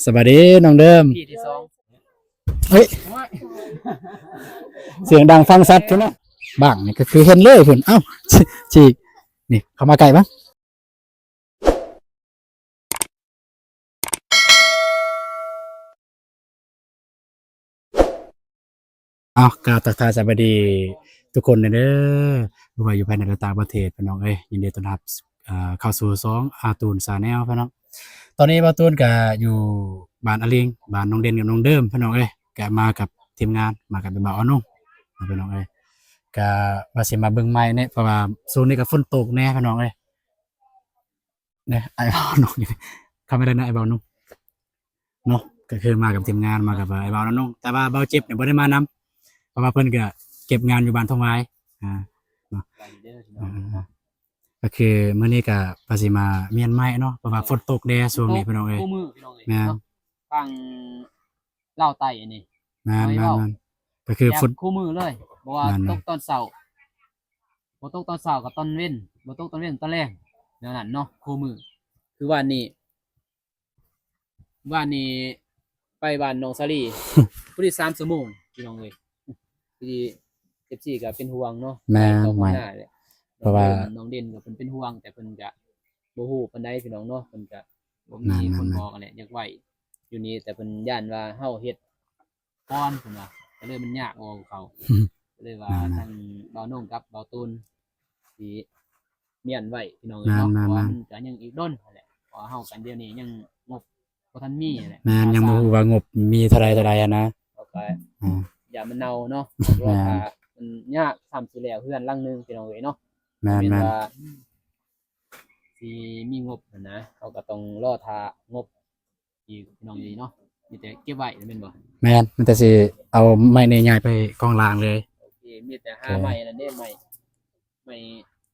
สวัสดีน้องเดิมพี่ที่สองเฮ้ยเสียงดังฟังชัดใช่ไหมบ้างนี่ก็คือเห็นเลยคุณฉีกนี่เข้ามาไกลปะกราบทักทายสวัสดีทุกคนเด้อบ่ว่าอยู่ภายในและต่างประเทศพี่น้องยินดีต้อนรับเข้าสู่2ตูนชาแนลพี่น้องตอนนี้บ่าวตูนก็อยู่บ้านอลิงบ้านน้องเด่นกับน้องเดิมพี่น้องก็มากับทีมงานมากับบ่าวอนุ่งพี่น้องก็ว่าสิมาเบิ่งไม้เนี่ยเพราะว่าโซนนี้ก็ฝนตกแน่พี่น้องเนี่ยไอ้บ่าวนุ่งเข้าไม่ได้นะไอ้บ่าวนุ่งเนาะก็คือมากับทีมงานมากับไอ้บ่าวนุ่งแต่ว่าบ่าวเจ็บเนี่ยบ่ได้มานำเพราะว่าเพิ่นก็เก็บงานอยู่บ้านทองไว้ก็คือมื้อนี้ก็ภาษีมาเมียนไม้เนาะเพราะว่าฝนตกแดดช่วงนี้พี่น้องคู่มือพี่น้องแม่ฟังเล่าไต่อันนี้แม่นก็คือฝนคู่มือเลยบ่ว่าตกตอนเช้าบ่ตกตอนเช้ากับตอนเว้นบ่ตกตอนเว้นตอนแลงแนวนั้นเนาะคู่มือคือวันนี้ไปบ้านน้องสาลีพอดี3ชั่วโมงพี่น้องเอ้ยพอดี FC ก็เป็นห่วงเนาะแม่เพราะว่าน้องเด่นก็เพิ่นเป็นห่วงแต่เพิ่นก็บ่ฮู้ปานใดพี่น้องเนาะเพิ่นก็บ่มีคนบอกกันแหละอยากไว้อยู่นี่แต่เพิ่นย่านว่าเฮาเฮ็ดก่อนเพิ่นว่าก็เลยมันยากเอาเขาก็เลยว่าทางบ่าวนุ่งกับบ่าวตูนสิเมียนไว้พี่น้องเนาะเพราะว่ามันก็ยังอีกดนแหละเพราะเฮากันเดี๋ยวนี้ยังงบบ่ทันมีแหละแม่นยังบ่ฮู้ว่างบมีเท่าใดอะนะอย่ามันเน่าเนาะเพราะว่ามันยากทำสิแล้วเฮือนหลังนึงพี่น้องเอ้ยเนาะแม่นว่าสิมีงบนะเขาก็ต้องรอท่างบอีกพี่น้องดีเนาะมีแต่เก็บไว้แม่นบ่แม่นมันแต่สิเอาไม้นี่ย้ายไปกองล่างเลยโอเคมีแต่หาไม้นั่นเด้ไม้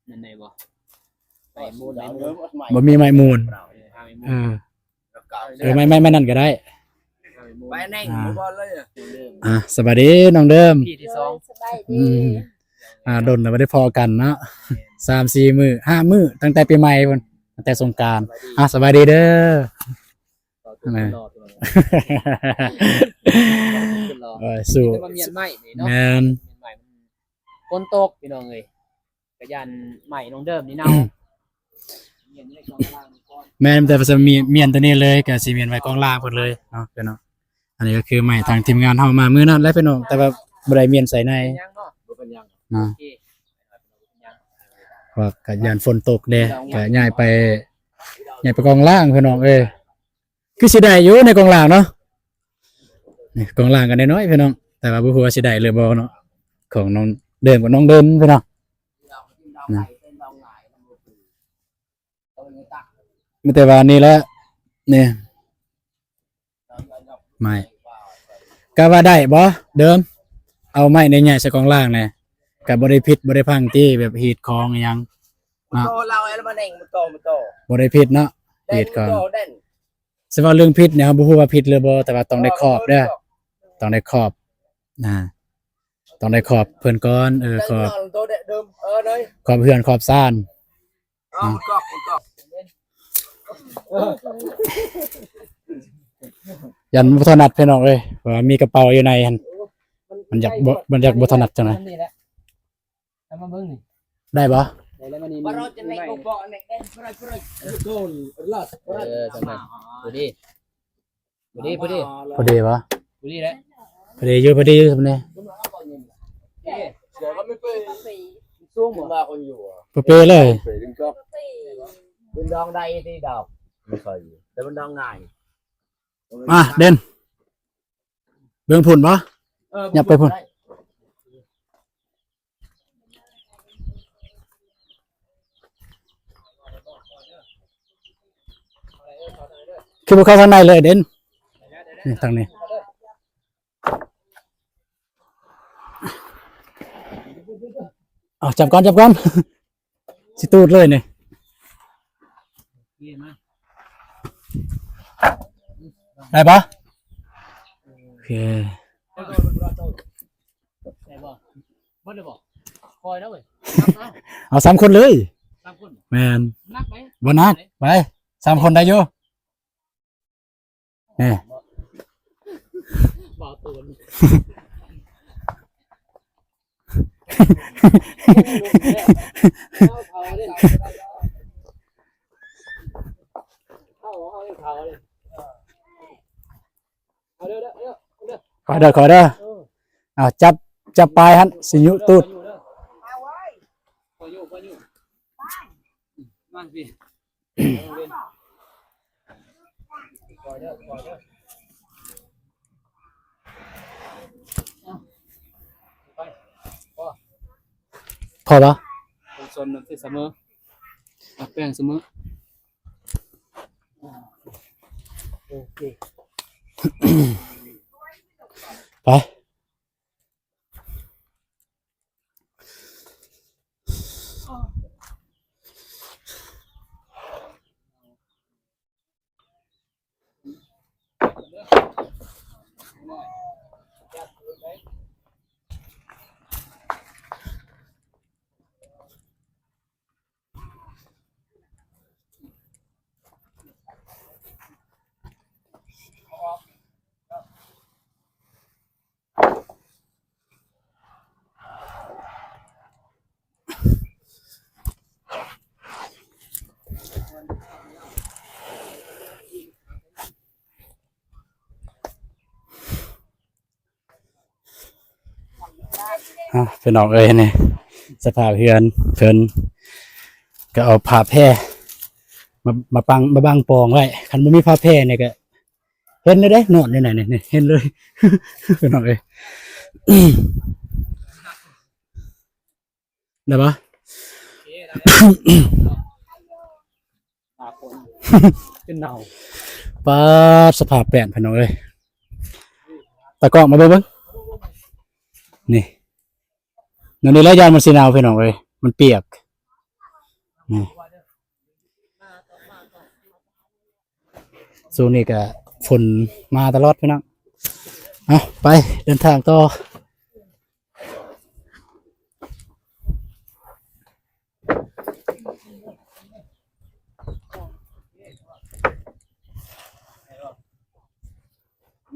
นั่นได้บ่ไม้มูลบ่มีไม้มูลไม่นั่นก็ได้ไปแน่งบ่เลยสวัสดีน้องเดิมพี่ที่สองสบายดีดนไม่ได้พอกันเนาะ3-4 มื้อ5 มื้อตั้งแต่ปีใหม่พุ่นตั้งแต่สงกรานต์สวัสดีเด้อสู้แม่นฝนตกพี่น้องเอ้ยก็ยันใหม่น้องเดิมนี่เนาแม่นแต่จะมีเมียนตัวนี้เลยก็สิเมียนไว้กองล่างพุ่นเลยเนาะพี่น้องอันนี้ก็คือใหม่ทางทีมงานเฮามามื้อนั้นแล้วพี่น้องแต่ว่าบ่ได้เมียนใส่ในว่าก็ยานฝนตกเด้ก็ย้ายไปกองล่างพี่น้องคือสิได้อยู่ในกองล่างเนาะนี่กองล่างกันน้อยๆพี่น้องแต่ว่าบ่ฮู้ว่าสิได้หรือบ่เนาะของน้องเดิมกับน้องเดิมพี่น้องมีแต่ว่านี่แหละนี่ไม่ก็ว่าได้บ่เดิมเอาไม้ในใหญ่ใส่กองล่างแน่ก็บ่ได้ผิดบ่ได้พังที่แบบฮีทของอีหยังเนาะเราไอ้มันเองมันโตบ่ได้ผิดเนาะฮีทของสิว่าเรื่องผิดเนี่ยบ่ฮู้ว่าผิดหรือบ่แต่ว่าต้องได้ขอบเด้อต้องได้ขอบต้องได้ขอบเพิ่นก่อนขอบเฮือนขอบซ่านยันบ่ถนัดพี่น้องว่ามีกระเป๋าอยู่ในหั่นมันอยากบ่ถนัดจังได๋ได้บ่พอดีบ่พอดีแหละพอดีอยู่ซั่นนี่ช่วงเหมือนว่าคนอยู่เป๊ะเลยเป็นดองใดที่ดอกไม่เคยแต่มันดองง่ายเด่นเบิ่งพุ่นบ่ยับไปพุ่นคือบ่เข้าทางในเลยเด่นนี่ทางนี้จับก่อนสิตูดเลยนี่ได้ปะโอเคเอา3 คนเลยแมนบ่นักไป3 คนได้อยู่ นี่ บ่าวตูนเขาเล่นเขาเลยเอาเด้อขอเด้อเอาจับปลายหันสิยุตูด พออยู่มันพี่ปล่อยเด้อไป พอปะ คนซนมันเสมอแป้งเสมอโอเค ไปพี่น้องเอ้ยนี่สภาพเฮือนเพิ่นก็เอาผ้าแพร่มาบังปองไว้คันบ่มีผ้าแพร่เนี่ยก็เห็นเลยเด้นอนนี่ๆนี่เห็นเลย พี่น้องเอ้ย ได้ปะ ตาคนเป็นเน่า ปาดสภาพแปลนพี่น้องเอ้ยตะกร้องมาเบิ่งนี่นั่นนี่แล้วยานมันสิหนาวพี่น้องเอ้ยมันเปียกนี่ช่วงนี้ก็ฝนมาตลอดพี่น้องเอาไปเดินทางต่อ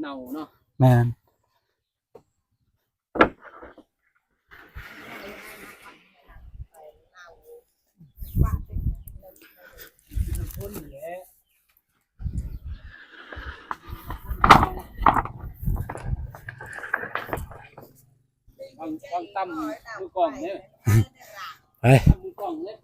เน่าเนาะ แม่น วางตั้มมือกล่องเนี่ย ไป มือกล่องเนี่ย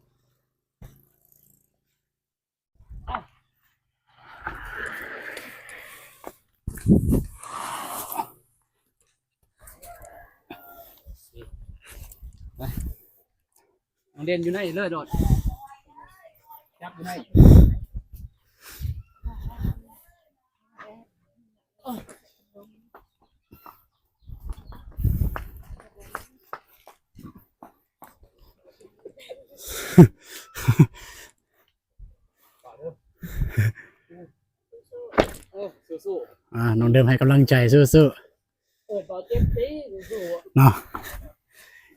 น้องเด่นอยู่ไหนเลยโดดจับอยู่ไหนสู้ น้องเดิมให้กำลังใจสู้ ๆต่อเจ็บตีสู้ ๆเนาะ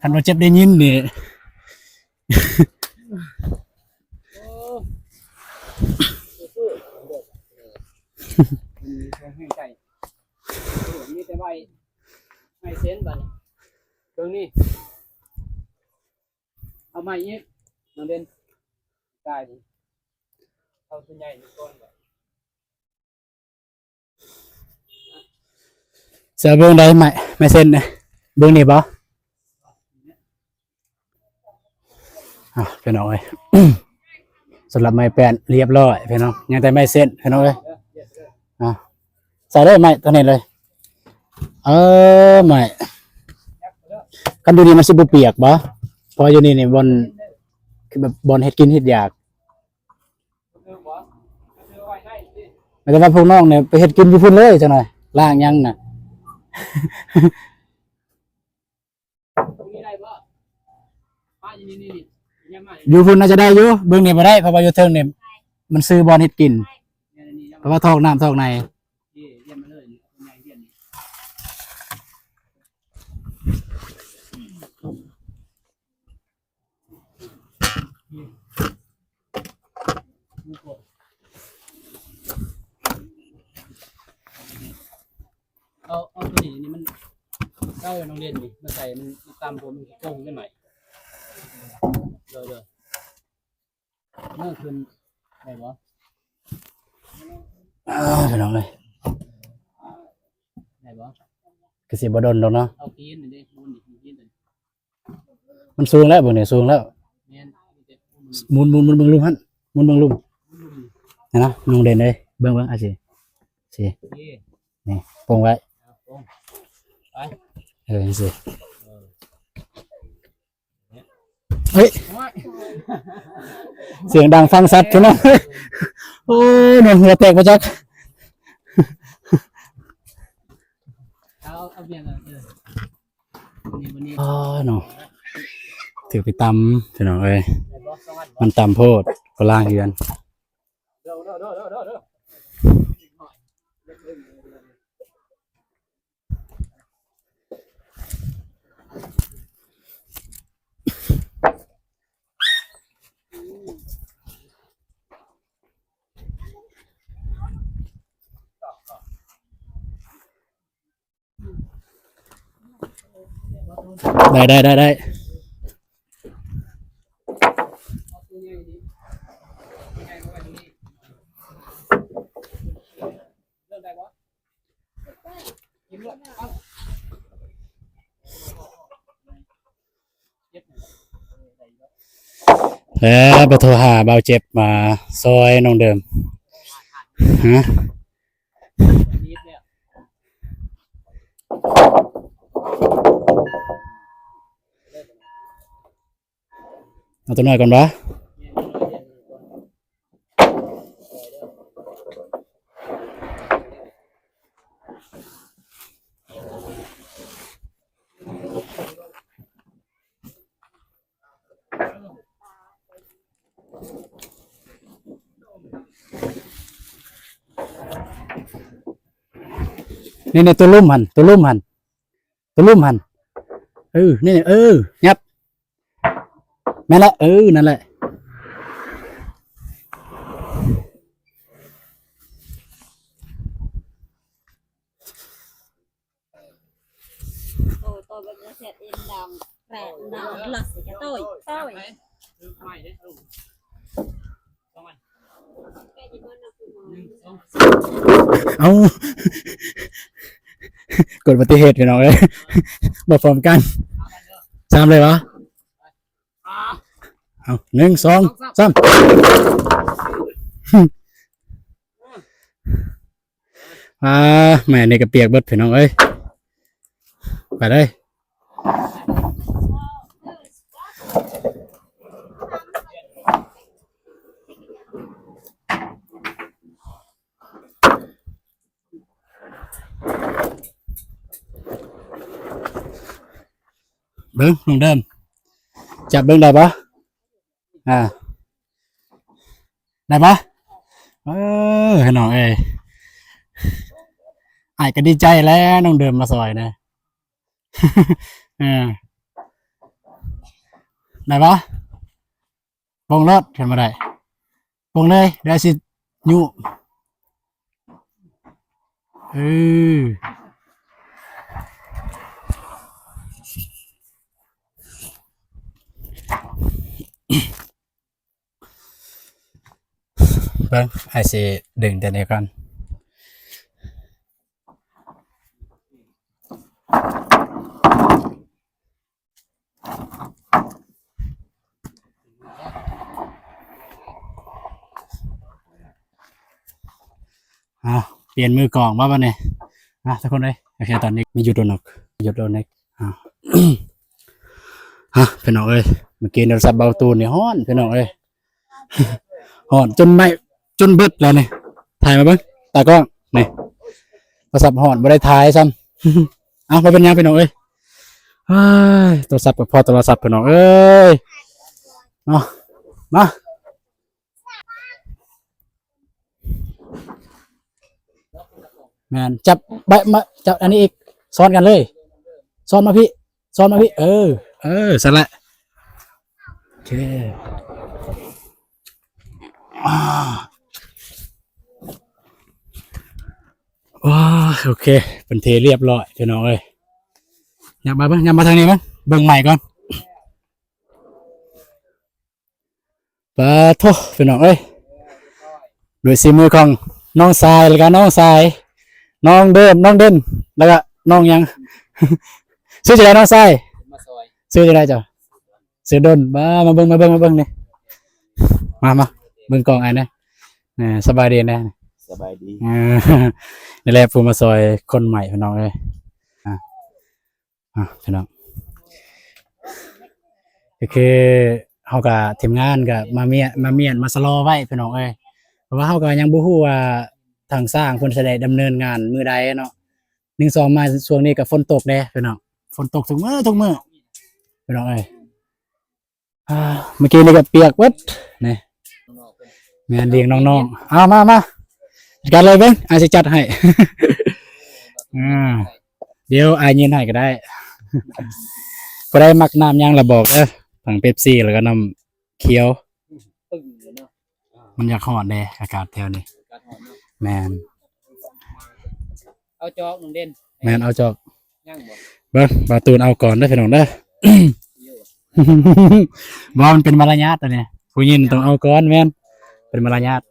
คันว่าเจ็บได้ยินนี่ สู้มีคนให้ใจมีแต่ใบไม่เส้นบัดตรงนี้เอาใหม่อีกน้องเด่นได้ดิเอาตัวใหญ่นี่ก่อน เสือเบิ่งได้ไหมไม่เส้นนะเบิ่งนี่บ่พี่น้องเอ้ย สำหรับไม้แปลนเรียบร้อยพี่น้องยังแต่ไม่เส้นพี่น้องเอ้ยใส่ได้ไหมตัวนี้เลยไม่กันดูนี่มันสิบ่เปียกบ่เพออยู่นี่บนคือแบบบนเฮ็ดกินเฮ็ดอยากแต่ว่าพวกน้องเนี่ยไปเฮ็ดกินอยู่พุ่นเลยจังหน่อยล้างยังน่ะ อยู่พุ่นน่าจะได้อยู่เบิ่งนี่บ่ได้เพราะว่าอยู่เทิงเนี่ยมันซื้อบอลเฮ็ดกินเพราะว่าทอกน้ำทอกใน เอาตัวนี้นี่มันเจ้าน้องเรียนนี่มาใส่มันตามผมมันโป่งได้ไหมเลยเมื่อคืนไหนวะ พี่น้องเอ้ย ไหนวะ ก็สิบ่ดนดอกเนาะ เอากินนี่ดิมูนนี่กินเลย มันสูงแล้วเบิ่งนี่สูงแล้ว แม่นมีแต่มูน หมุนเบิ่งลุมหั่นหมุนเบิ่งลุมนี่นะน้องเด่นเอ้ยเบิ่งอาสิสิ นี่ นี่ปงไว้ เอาโป่งไป จังซี่ เออ เฮ้ย โอ้ย เสียงดังฟังชัดพี่น้องโอ้ยหนวหัวแตกบ่จัก เอาเบียร์เลยวันนี้ อ๋อเนาะถือไปตำพี่น้องเอ้ย ไหนบอสสองอัน มันตำโพดก็ล่างเฮือน เด้อได้ เอาตัวใหญ่นี่ใหญ่กว่านี้เริ่มได้บอสกินด้วยเอาเจ็บหน่อย แล้วไปโทรหาเบาเจ็บมาซอยน้องเดิมฮะ นิดเนี่ย เอาตัวน้อยก่อนปะนี่ตัวลุ่มหันนี่ยับแม่นละนั่นแหละ Tôi bây giờ sẽ in đàm vẹn đàm lật cho tôi คือไม่ได้ลูกสองอันหนึ่งสอง เอากดอุบัติเหตุไปหน่อยเลยบอกพร้อมกันสามเลยวะเอา1 2 3แม่นี่ก็เปียกเบิดพี่น้องเอ้ยไปเลยเบิ้งลงเดิมจับเบิ้งได้ปะได้ปะให้น้องเอ้ยไอ้ก็ดีใจแล้วน้องเดิมมาซอยนะ ได้ปะปงรถเห็นมาได้ปงเลยได้สิยุเบิ้งไอ้สิดึงแต่นี้ก่อนเปลี่ยนมือกล่องว่าวันนี้ทุกคนเลยโอเคตอนนี้มีหยุดโดนกพี่น้องเอ้ยเมื่อกี้โทรศัพท์เบาตูนนี่ฮ้อนพี่น้องเอ้ยฮ้อนจนไม่จนเบิดแล้วนี่ถ่ายมาเบิ้งตากล้องนี่โทรศัพท์ฮ้อนไม่ได้ถ่ายซ้ำมาเป็นยังพี่น้องเอ้ยโทรศัพท์กับพอโทรศัพท์พี่น้องเอ้ยมาแมนจับใบมาจับอันนี้อีกซ้อนกันเลยซ้อนมาพี่สั่นแหละโอเคว้า โอเคเป็นเทเรียบร้อยพี่น้องเอ้ยอยากมาเบิ่งอยากมาทางนี้มั้งเบิ่งใหม่ก่อนปะโทพี่น้องเอ้ยด้วยสีมือของน้องทรายแล้วก็น้องทรายน้องเดิมน้องเด่นแล้วก็น้องหยัง ชื่อจะได้น้องทราย มาซอย ชื่อจะได้จ้ะชื่อดนมาเบิ่งนี่มาเบิ่งกล่องไอ้นะสบายดีนะ สบายดี เออ นี่แหละผู้มาซอยคนใหม่พี่น้องเอ้ยพี่น้องก็คือเฮากับทีมงานก็มาเมียนมาสโลว์ไว้พี่น้องเอ้ยเพราะว่าเฮาก็ยังบ่ฮู้ว่าทางสร้างเพิ่นสิได้ดำเนินงานมื้อใดเนาะ1 2มาช่วงนี้ก็ฝนตกเด้พี่น้องฝนตกทุกมื้อพี่น้องเอ้ยเมื่อกี้นี่ก็เปียกเบิดนี่ นอกๆเพิ่น แม่นเลี้ยงน้องๆเอามาจัดการเลยเบิ่งอาสิจัดให้ เดี๋ยวอายยืนให้ก็ได้ ก็ได้มักน้ำยังละบอกทั้งเป๊ปซี่แล้วก็น้ำเขียว ปึ้งเลยเนาะ มันอยากฮ้อนแดอากาศแถวนี้ การหอมเนาะ แมน เอาจอกน้องเด่น แมนเอาจอก ย่างบ่ เบิ่งบาตูนเอาก่อนเด้อพี่น้องเด้อ เยอะ บ่มันเป็นมารยาทตัวนี้ผู้หญิงต้องเอาก่อนแม่นเป็นมารยาท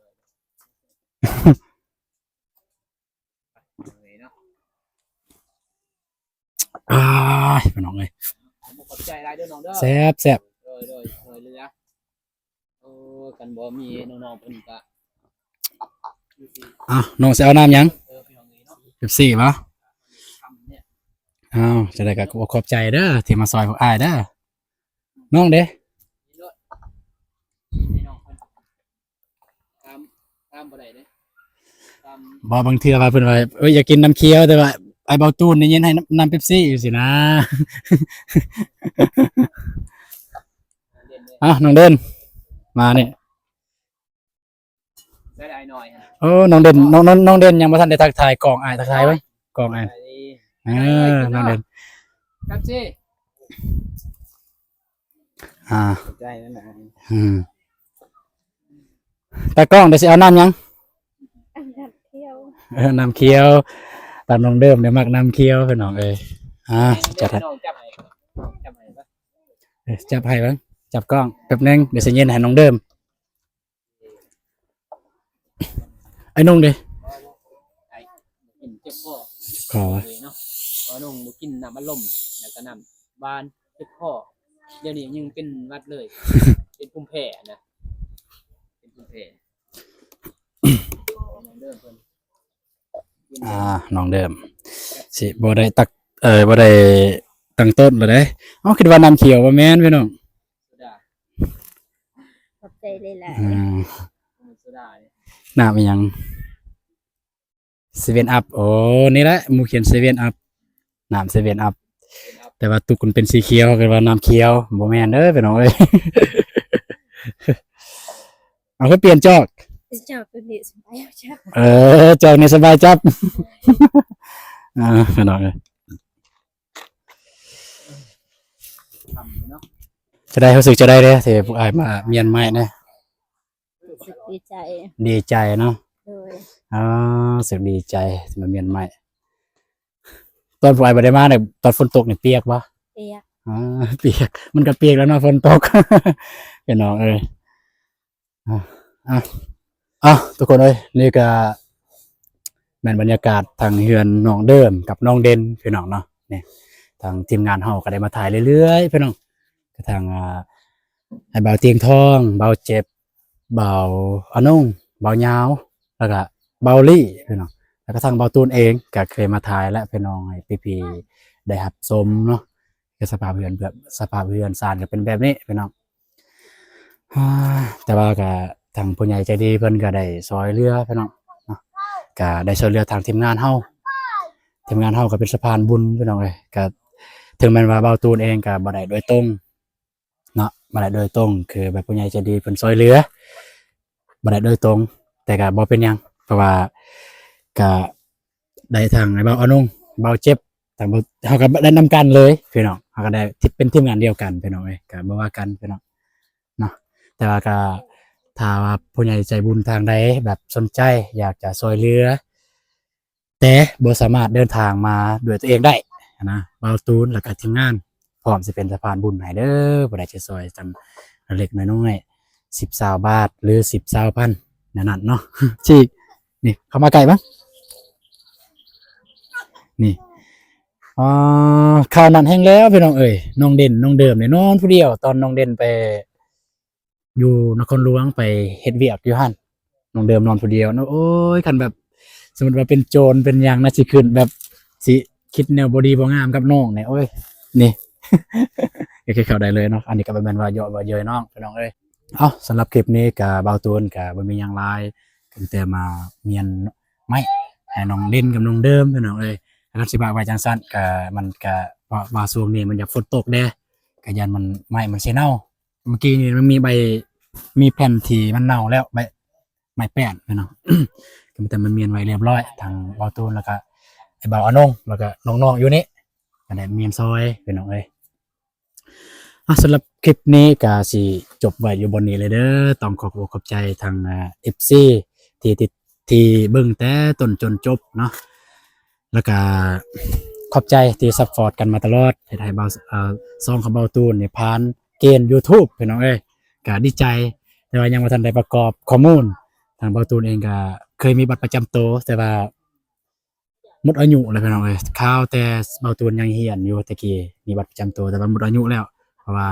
เนาะ พี่น้องเอ้ย ขอบใจหลายเด้อน้องเด้อ แซ่บ โดยเรือกันบ่มีน้องๆเพิ่นก็ น้องสิเอาน้ำยัง พี่น้องเนาะ เป๊ปซี่บ่ ทำเนี่ย จะได้ก็ขอบใจเด้อที่มาซอยพวกอ้ายเด้อน้องเด้ ให้น้องเพิ่นตามบ่ได้เด้ตาม บ่บางเทื่อว่าเพิ่นว่าอยากกินน้ำเขียวแต่ว่าไอ้เบาตูนนี่ยินให้น้ำเป๊ปซี่อยู่สินะ เด่นเลย น้องเด่นมานี่ ได้หน่อยฮะ โอ้น้องเด่นน้องเด่นยังบ่ทันได้ทักทายกล่องอ้ายทักทายไว้กล่องอ้ายน้องเด่น ครับสิ สนใจนั่นนะ ตากล้องเดี๋ยวสิเอาน้ำยัง อันดับเที่ยว น้ำเขียวตามน้องเดิมเดี๋ยวมักน้ำเขียวพี่น้องเอ้ยจัดให้ น้องจับให้ปะ จับให้บ้างจับกล้องแป๊บนึงเดี๋ยวสิเย็นให้น้องเดิมไอ้นุ่งดิ กินเจ็บคอ ขอ เลยเนาะน้องบ่กินน้ำอัดลมแล้วก็น้ำบานเจ็บคอเดี๋ยวนี้ยังเป็นหวัดเลย เป็นภูมิแพ้นะเป็นภูมิแพ้น้องเดิมเพิ่นกิน น้องเดิมสิบ่ได้ตักบ่ได้ตั้งต้นเลยเด้คิดว่าน้ำเขียวบ่แม่นพี่น้อง โซดา ขอบใจเลยแหละ โซดาเนี่ย น้ำอีหยัง7 up โอ้นี่แหละหมู่เขียน7 up น้ำ7 up เป็นอัพ แต่ว่าตุกมันเป็นสีเขียวก็ว่าน้ำเขียวบ่แม่นเด้อพี่น้องเอ้ย เอาก็เปลี่ยนจอก เจ้าเป็นนิสบายจับ จอกนี่สบายจับ พี่น้องเอ้ย ทำเนาะ จะได้รู้สึกจะได้เด้อที่พวกอ้ายมาเมียนใหม่นะ รู้สึกดีใจ ดีใจเนาะ โดย รู้สึกดีใจที่มาเมียนใหม่ ตอนพวกอ้ายบ่ได้มาเนี่ยตอนฝนตกนี่เปียกบ่ เปียก เปียกมันก็เปียกแล้วเนาะฝนตก พี่น้องเอ้ยทุกคนเอ้ยนี่ก็แม่นบรรยากาศทางเฮือนน้องเดิมกับน้องเด่นพี่น้องเนาะนี่ทางทีมงานเฮาก็ได้มาถ่ายเรื่อยๆพี่น้องก็ทางให้เบาเตียงทองเบาเจ็บเบาอนุ่งเบายาวแล้วก็เบาลี่พี่น้องแล้วก็ทางเบาตูนเองก็เคยมาถ่ายและพี่น้องให้พี่ๆได้รับชมเนาะก็สภาพเฮือนแบบสภาพเฮือนซานก็เป็นแบบนี้พี่น้องแต่ว่าก็ทางผู้ใหญ่ใจดีเพิ่นก็ได้ซอยเรือพี่น้องเนาะก็ได้ช่วยเหลือทางทีมงานเฮาก็เป็นสะพานบุญพี่น้องเอ้ยก็ถึงแม้ว่าเบาตูนเองก็บ่ได้โดยตรงเนาะบ่ได้โดยตรงคือแบบผู้ใหญ่ใจดีเพิ่นซอยเหลือบ่ได้โดยตรง แต่ก็บ่เป็นหยังเพราะว่าก็ได้ทางไอ้เบาอนุ่งเบาเจ็บทางเฮาก็ได้นำกันเลยพี่น้องเฮาก็ได้เป็นทีมงานเดียวกันพี่น้องเอ้ยก็บ่ว่ากันพี่น้องเนาะแต่ว่าก็ถ้าว่าผู้ใหญ่ใจบุญทางใดแบบสนใจอยากจะช่วยเหลือ แต่บ่สามารถเดินทางมาด้วยตัวเองได้นะบ่าวตูนแล้วก็ทีมงานพร้อมสิเป็นสะพานบุญให้เด้อบ่ได้จะซอยจำเล็กน้อยๆ10-20 บาทหรือ10-20 พันนั่นเนาะ ฉีกนี่เข้ามาใกล้ปะนี่ข่าวนั้นแห้งแล้วพี่น้องเอ้ยน้องเด่นน้องเดิมเนี่ยนอนผู้เดียวตอนน้องเด่นไปอยู่นครหลวงไปเฮ็ดเวียกอยู่หั่นน้องเดิมนอนผู้เดียวเนาะโอ้ยคันแบบสมมุติว่าเป็นโจรเป็นหยังน่าสิขึ้นแบบสิคิดแนวบ่ดีบ่งามกับน้องเนี่ยโอ้ยนี่ ก็คือเข้าได้เลยเนาะอันนี้ก็บ่แม่นว่าเยาะว่าเย้ยน้องพี่น้องเอ้ยเอาสำหรับคลิปนี้ก็บ่าวตูนก็บ่มีหยังหลายก็แต่มาเมียนไม้ให้น้องเด่นกับน้องเดิมพี่น้องเอ้ย แล้วสิบาไว้จังซั่นก็มันก็ว่าช่วงนี้มันอยากฝนตกเด้ก็ยันมันไม้มันสิเน่าเมื่อกี้นี่มันมีใบมีแผ่นที่มันเน่าแล้วใบไม้แป้นพี่น้อง ก็แต่มันเมียนไว้เรียบร้อยทางเบาตูนแล้วก็ไอ้เบาอนงแล้วก็น้องๆอยู่นี่ก็ได้เมียนซอยพี่น้องเอ้ยสำหรับคลิปนี้ก็สิจบไว้อยู่บนนี้เลยเด้อต้องขอบอกขอบใจทาง FC ที่ติดที่เบิ่งแต่ต้นจนจบเนาะ แล้วก็ขอบใจที่ซัพพอร์ตกันมาตลอดเฮ็ดให้เบาซองของเบาตูนนี่ผ่านเกณฑ์ YouTube พี่น้องเอ้ยก็ดีใจแต่ว่ายังบ่ทันได้ประกอบข้อมูลทางเบาตูนเองก็เคยมีบัตรประจำตัวแต่ว่าหมดอายุแล้วพี่น้องเอ้ยข่าวแต่เบาตูนยังเรียนอยู่ตะกี้มีบัตรประจำตัวแต่ว่าหมดอายุแล้วเพราะว่า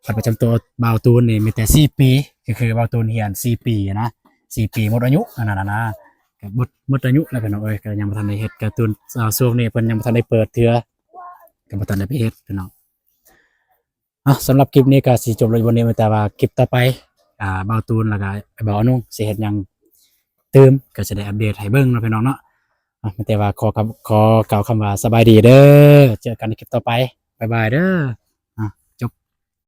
บัตรประจำตัวเบาตูนนี่มีแต่4 ปีก็คือเบาตูนเรียน4 ปีนะ4 ปีหมดอายุอันนั้นนะก็หมดอายุแล้วพี่น้องเอ้ยก็ยังบ่ทันได้เฮ็ดการ์ตูนช่วงนี้เพิ่นยังบ่ทันได้เปิดเทื่อก็บ่ทันได้ไปเฮ็ดพี่น้องสำหรับคลิปนี้ก็สิจบลงวันนี้แต่ว่าคลิปต่อไปเบาตูนแล้วก็ไอ้เบาอนุ่งสิเฮ็ดหยังเติมก็จะได้อัปเดตให้เบิ่งเนาะพี่น้องเนาะแต่ว่าขอกล่าวคำว่าสบายดีเด้อเจอกันในคลิปต่อไปบ๊ายบายเด้อ